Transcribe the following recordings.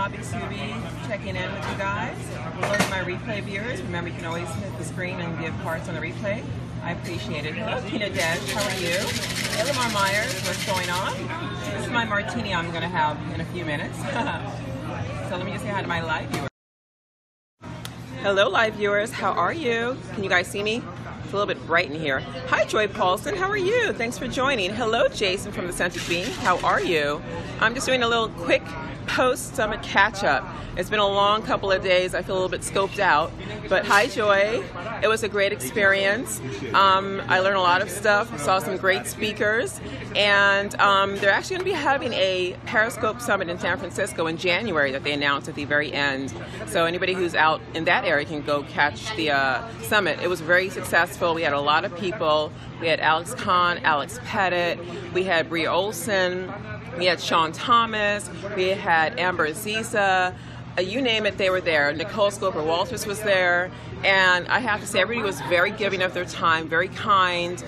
Bobby Subi checking in with you guys. Hello to my replay viewers. Remember, you can always hit the screen and give hearts on the replay. I appreciate it. Hello, Tina Desh. How are you? Hey, Lamar Myers. What's going on? This is my martini I'm going to have in a few minutes. So let me just say hi to my live viewers. Hello, live viewers. How are you? Can you guys see me? It's a little bit bright in here. Hi, Joy Paulson. How are you? Thanks for joining. Hello, Jason from the Scented Bean. How are you? I'm just doing a little quick post-summit catch-up. It's been a long couple of days. I feel a little bit scoped out. But hi, Joy. It was a great experience. I learned a lot of stuff. Saw some great speakers. And they're actually going to be having a Periscope Summit in San Francisco in January that they announced at the very end. So anybody who's out in that area can go catch the summit. It was very successful. We had a lot of people. We had Alex Kahn, Alex Pettit. We had Bria Olson. We had Sean Thomas. We had Amber Aziza. You name it, they were there. Nicole Scoper-Walters was there. And I have to say, everybody was very giving of their time, very kind.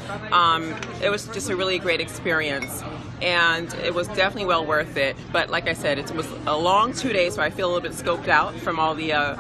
It was just a really great experience. And it was definitely well worth it. But like I said, it was a long 2 days, so I feel a little bit scoped out from all the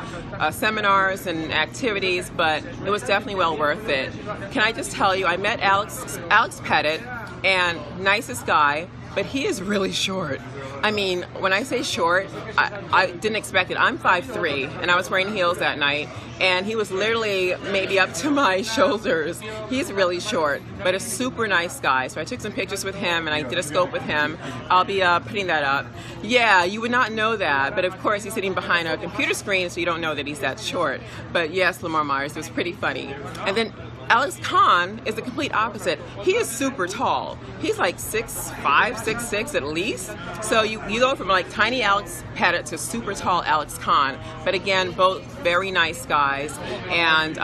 seminars and activities, but it was definitely well worth it. Can I just tell you, I met Alex Pettit, and nicest guy, but he is really short. I mean, when I say short, I didn't expect it. I'm 5'3", and I was wearing heels that night, and he was literally maybe up to my shoulders. He's really short, but a super nice guy. So I took some pictures with him, and I did a scope with him. I'll be putting that up. Yeah, you would not know that, but of course he's sitting behind a computer screen, so you don't know that he's that short. But yes, Lamar Myers, it was pretty funny. And then Alex Kahn is the complete opposite. He is super tall. He's like 6'5", 6'6" at least. So you go from like tiny Alex Pettit to super tall Alex Kahn. But again, both very nice guys and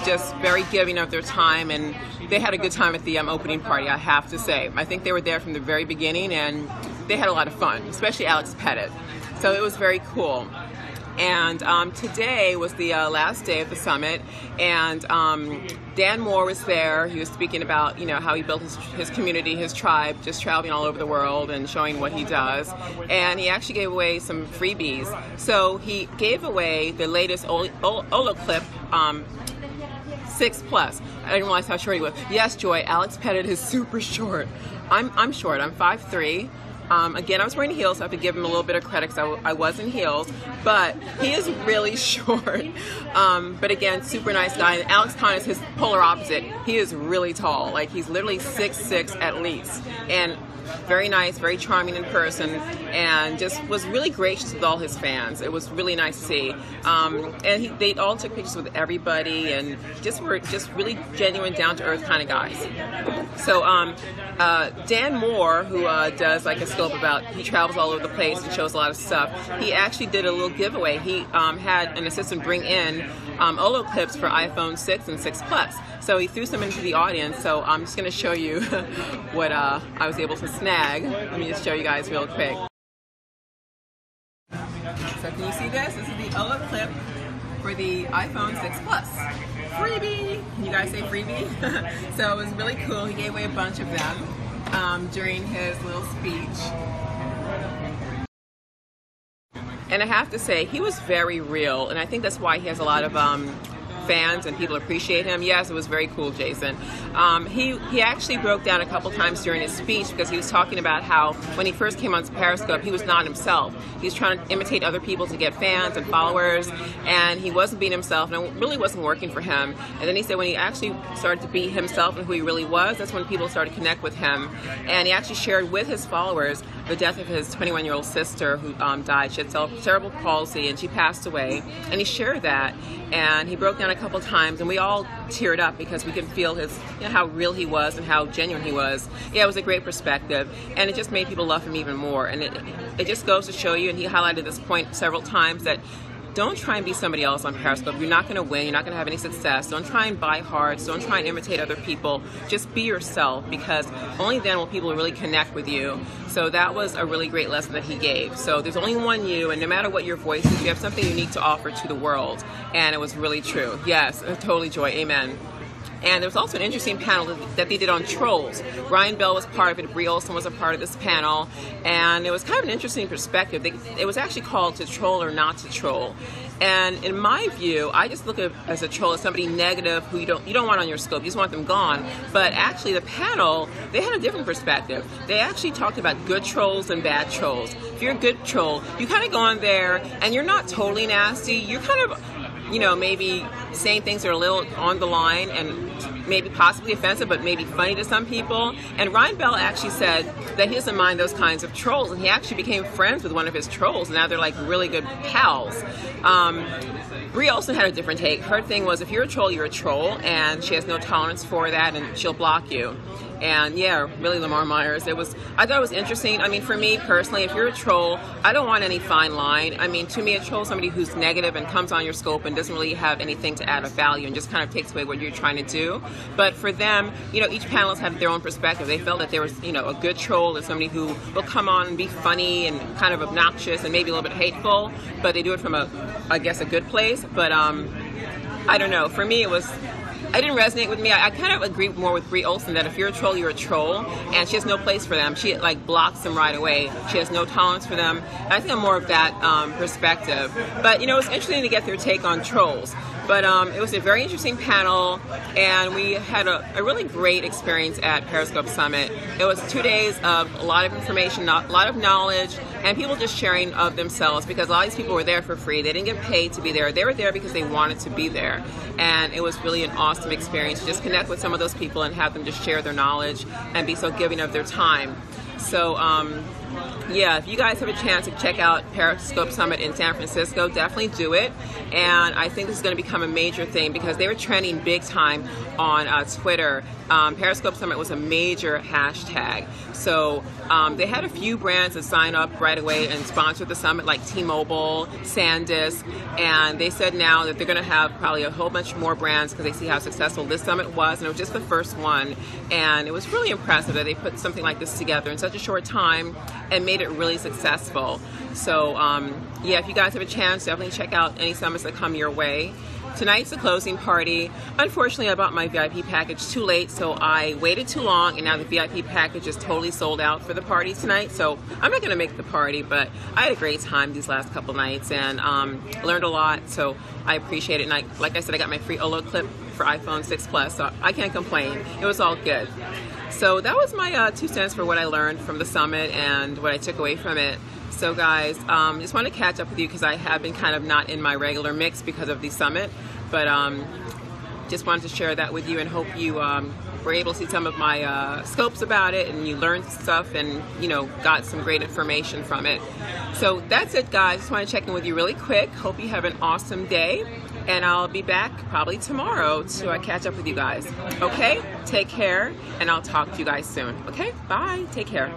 just very giving of their time. And they had a good time at the opening party, I have to say. I think they were there from the very beginning, and they had a lot of fun, especially Alex Pettit. So it was very cool. And today was the last day of the summit, and Dan Moore was there. He was speaking about, you know, how he built his community, his tribe, just traveling all over the world and showing what he does. And he actually gave away some freebies. So he gave away the latest Olo clip, 6 Plus. I didn't realize how short he was. Yes, Joy, Alex Pettit is super short. I'm short. I'm 5'3". Again, I was wearing heels, so I have to give him a little bit of credit because I was in heels, but he is really short. But again, super nice guy. And Alex Kahn is his polar opposite. He is really tall. Like, he's literally 6'6" at least. And very nice, very charming in person, and just was really gracious with all his fans. It was really nice to see. And they all took pictures with everybody, and just were really genuine, down-to-earth kind of guys. So Dan Moore, who does like a scope about, he travels all over the place and shows a lot of stuff, he actually did a little giveaway. He had an assistant bring in Olo clips for iPhone 6 and 6 Plus. So he threw some into the audience, so I'm just going to show you what I was able to snag. Let me just show you guys real quick. So can you see this? This is the Olo clip for the iPhone 6 Plus. Freebie! Can you guys say freebie? So it was really cool. He gave away a bunch of them during his little speech. And I have to say, he was very real, and I think that's why he has a lot of fans and people appreciate him. Yes, it was very cool, Jason. He actually broke down a couple times during his speech because he was talking about how when he first came on Periscope, he was not himself. He was trying to imitate other people to get fans and followers, and he wasn't being himself, and it really wasn't working for him. And then he said when he actually started to be himself and who he really was, that's when people started to connect with him. And he actually shared with his followers the death of his 21-year-old sister who died. She had cerebral palsy, and she passed away. And he shared that, and he broke down a couple times, and we all teared up because we could feel his, you know, how real he was and how genuine he was. Yeah, it was a great perspective, and it just made people love him even more. And it just goes to show you, and he highlighted this point several times, that don't try and be somebody else on Periscope. You're not going to win. You're not going to have any success. Don't try and buy hearts. Don't try and imitate other people. Just be yourself, because only then will people really connect with you. So that was a really great lesson that he gave. So there's only one you, and no matter what your voice is, you have something unique to offer to the world. And it was really true. Yes, totally, Joy. Amen. And there was also an interesting panel that they did on trolls. Ryan Bell was part of it, Brie Olson was a part of this panel, and it was kind of an interesting perspective. It was actually called To Troll or Not to Troll. And in my view, I just look at as a troll as somebody negative who you don't want on your scope. You just want them gone. But actually, the panel, they had a different perspective. They actually talked about good trolls and bad trolls. If you're a good troll, you kind of go on there and you're not totally nasty. You're kind of, maybe saying things that are a little on the line and maybe possibly offensive, but maybe funny to some people. And Ryan Bell actually said that he doesn't mind those kinds of trolls, and he actually became friends with one of his trolls, and now they're like really good pals. Brie also had a different take. Her thing was, if you're a troll, you're a troll, and she has no tolerance for that, and she'll block you. And yeah, really, Lamar Myers. I thought it was interesting. I mean, for me personally, if you're a troll, I don't want any fine line. I mean, to me, a troll is somebody who's negative and comes on your scope and doesn't really have anything to add of value and just kind of takes away what you're trying to do. But for them, each panelist had their own perspective. They felt that there was, a good troll is somebody who will come on and be funny and kind of obnoxious and maybe a little bit hateful, but they do it from a good place. But I don't know. For me, I didn't resonate with me. I kind of agree more with Brie Olson that if you're a troll, you're a troll, and she has no place for them. She blocks them right away. She has no tolerance for them. And I think I'm more of that perspective. But it's interesting to get their take on trolls. But it was a very interesting panel, and we had a really great experience at Periscope Summit. It was 2 days of a lot of information, a lot of knowledge, and people just sharing of themselves, because a lot of these people were there for free. They didn't get paid to be there. They were there because they wanted to be there. And it was really an awesome experience to just connect with some of those people and have them just share their knowledge and be so giving of their time. So, yeah, if you guys have a chance to check out Periscope Summit in San Francisco, definitely do it. And I think this is going to become a major thing because they were trending big time on Twitter. Periscope Summit was a major hashtag. So they had a few brands that signed up right away and sponsored the summit, like T-Mobile, SanDisk, and they said now that they're going to have probably a whole bunch more brands because they see how successful this summit was, and it was just the first one. And it was really impressive that they put something like this together in such a short time and made it really successful. So yeah, if you guys have a chance, definitely check out any summits that come your way. Tonight's the closing party. Unfortunately, I bought my VIP package too late, so I waited too long, and now the VIP package is totally sold out for the party tonight. So I'm not going to make the party, but I had a great time these last couple nights and learned a lot, so I appreciate it. And like I said, I got my free Olo clip for iPhone 6 Plus, so I can't complain. It was all good. So that was my 2 cents for what I learned from the summit and what I took away from it. So guys, just want to catch up with you because I have been kind of not in my regular mix because of the summit, but just wanted to share that with you and hope you were able to see some of my scopes about it and you learned stuff and got some great information from it. So that's it, guys. Just want to check in with you really quick. Hope you have an awesome day, and I'll be back probably tomorrow to catch up with you guys. Okay, take care, and I'll talk to you guys soon. Okay, bye. Take care.